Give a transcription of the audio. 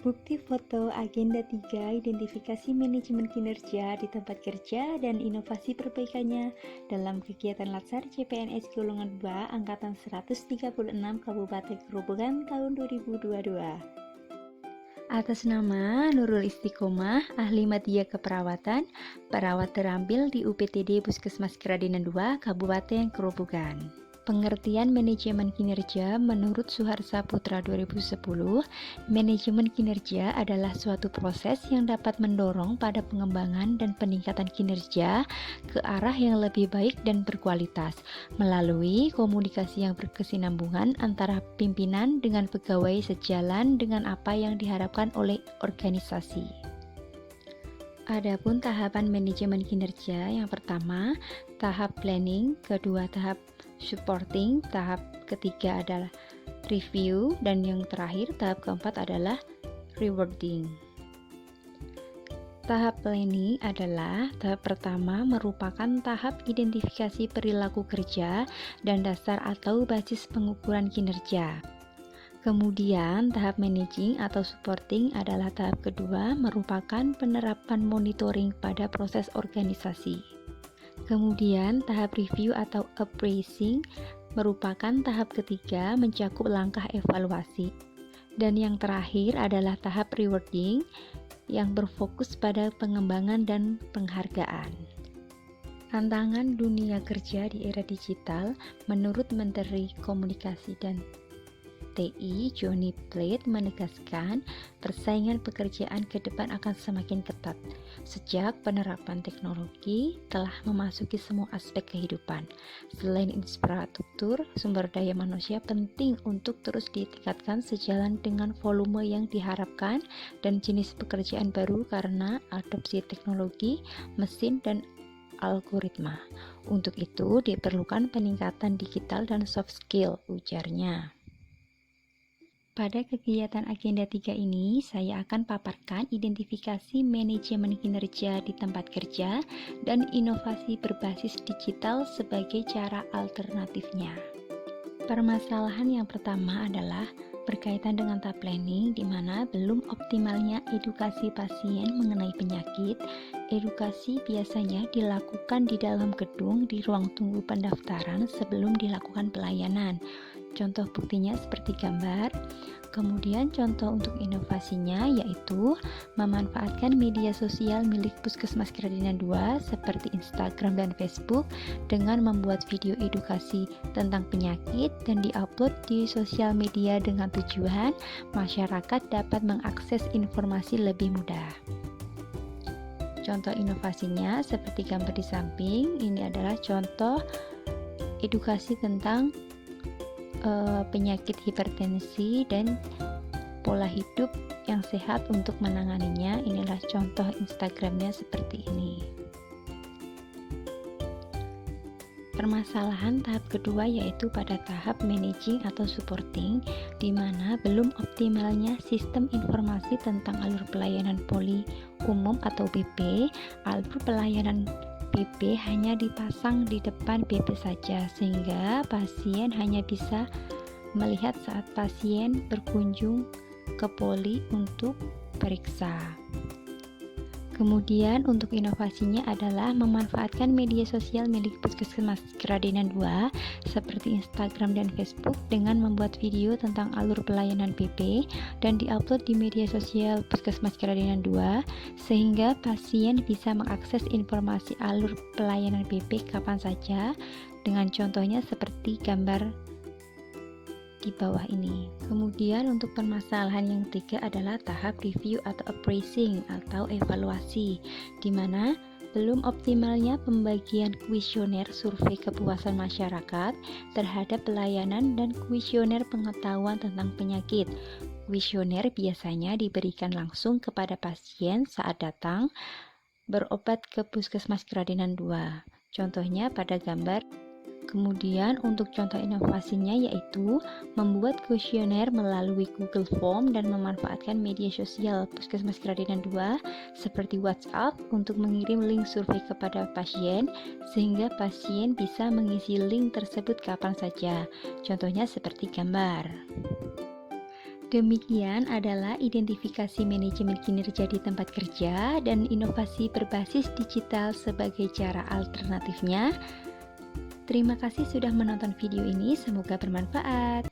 Bukti foto agenda 3 identifikasi manajemen kinerja di tempat kerja dan inovasi perbaikannya dalam kegiatan Latsar CPNS Golongan 2 Angkatan 136 Kabupaten Grobogan tahun 2022. Atas nama Nurul Istiqomah, ahli media keperawatan, perawat terampil di UPTD Puskesmas Keradenan 2 Kabupaten Grobogan. Pengertian manajemen kinerja menurut Suharsa Putra 2010, manajemen kinerja adalah suatu proses yang dapat mendorong pada pengembangan dan peningkatan kinerja ke arah yang lebih baik dan berkualitas melalui komunikasi yang berkesinambungan antara pimpinan dengan pegawai sejalan dengan apa yang diharapkan oleh organisasi. Adapun tahapan manajemen kinerja, yang pertama tahap planning, kedua tahap supporting, tahap ketiga adalah review, dan yang terakhir tahap keempat adalah rewarding. Tahap planning adalah tahap pertama, merupakan tahap identifikasi perilaku kerja dan dasar atau basis pengukuran kinerja. Kemudian tahap managing atau supporting adalah tahap kedua, merupakan penerapan monitoring pada proses organisasi. Kemudian tahap review atau appraising merupakan tahap ketiga, mencakup langkah evaluasi. Dan yang terakhir adalah tahap rewarding yang berfokus pada pengembangan dan penghargaan. Tantangan dunia kerja di era digital menurut Menteri Komunikasi dan TI Johnny Plate menegaskan persaingan pekerjaan ke depan akan semakin ketat sejak penerapan teknologi telah memasuki semua aspek kehidupan. Selain infrastruktur, sumber daya manusia penting untuk terus ditingkatkan sejalan dengan volume yang diharapkan dan jenis pekerjaan baru karena adopsi teknologi, mesin, dan algoritma. Untuk itu diperlukan peningkatan digital dan soft skill, ujarnya. Pada kegiatan agenda 3 ini, saya akan paparkan identifikasi manajemen kinerja di tempat kerja dan inovasi berbasis digital sebagai cara alternatifnya. Permasalahan yang pertama adalah berkaitan dengan tahap planning, di mana belum optimalnya edukasi pasien mengenai penyakit. Edukasi biasanya dilakukan di dalam gedung di ruang tunggu pendaftaran sebelum dilakukan pelayanan. Contoh buktinya seperti gambar. Kemudian contoh untuk inovasinya yaitu memanfaatkan media sosial milik Puskesmas Keradenan 2 seperti Instagram dan Facebook dengan membuat video edukasi tentang penyakit dan diupload di sosial media dengan tujuan masyarakat dapat mengakses informasi lebih mudah. Contoh inovasinya seperti gambar di samping, ini adalah contoh edukasi tentang penyakit hipertensi dan pola hidup yang sehat untuk menanganinya. Inilah contoh Instagramnya seperti ini. Permasalahan tahap kedua yaitu pada tahap managing atau supporting, di mana belum optimalnya sistem informasi tentang alur pelayanan poli umum atau BP. Alur pelayanan BP hanya dipasang di depan BP saja, sehingga pasien hanya bisa melihat saat pasien berkunjung ke poli untuk periksa. Kemudian untuk inovasinya adalah memanfaatkan media sosial milik Puskesmas Keradenan 2 seperti Instagram dan Facebook dengan membuat video tentang alur pelayanan BP dan diupload di media sosial Puskesmas Keradenan 2 sehingga pasien bisa mengakses informasi alur pelayanan BP kapan saja, dengan contohnya seperti gambar di bawah ini. Kemudian untuk permasalahan yang ketiga adalah tahap review atau appraising atau evaluasi, di mana belum optimalnya pembagian kuesioner survei kepuasan masyarakat terhadap pelayanan dan kuesioner pengetahuan tentang penyakit. Kuesioner biasanya diberikan langsung kepada pasien saat datang berobat ke Puskesmas Keradenan 2. Contohnya pada gambar. Kemudian untuk contoh inovasinya yaitu membuat kuesioner melalui Google Form dan memanfaatkan media sosial Puskesmas Keradenan 2 seperti WhatsApp untuk mengirim link survei kepada pasien sehingga pasien bisa mengisi link tersebut kapan saja. Contohnya seperti gambar. Demikian adalah identifikasi manajemen kinerja di tempat kerja dan inovasi berbasis digital sebagai cara alternatifnya. Terima kasih sudah menonton video ini, semoga bermanfaat.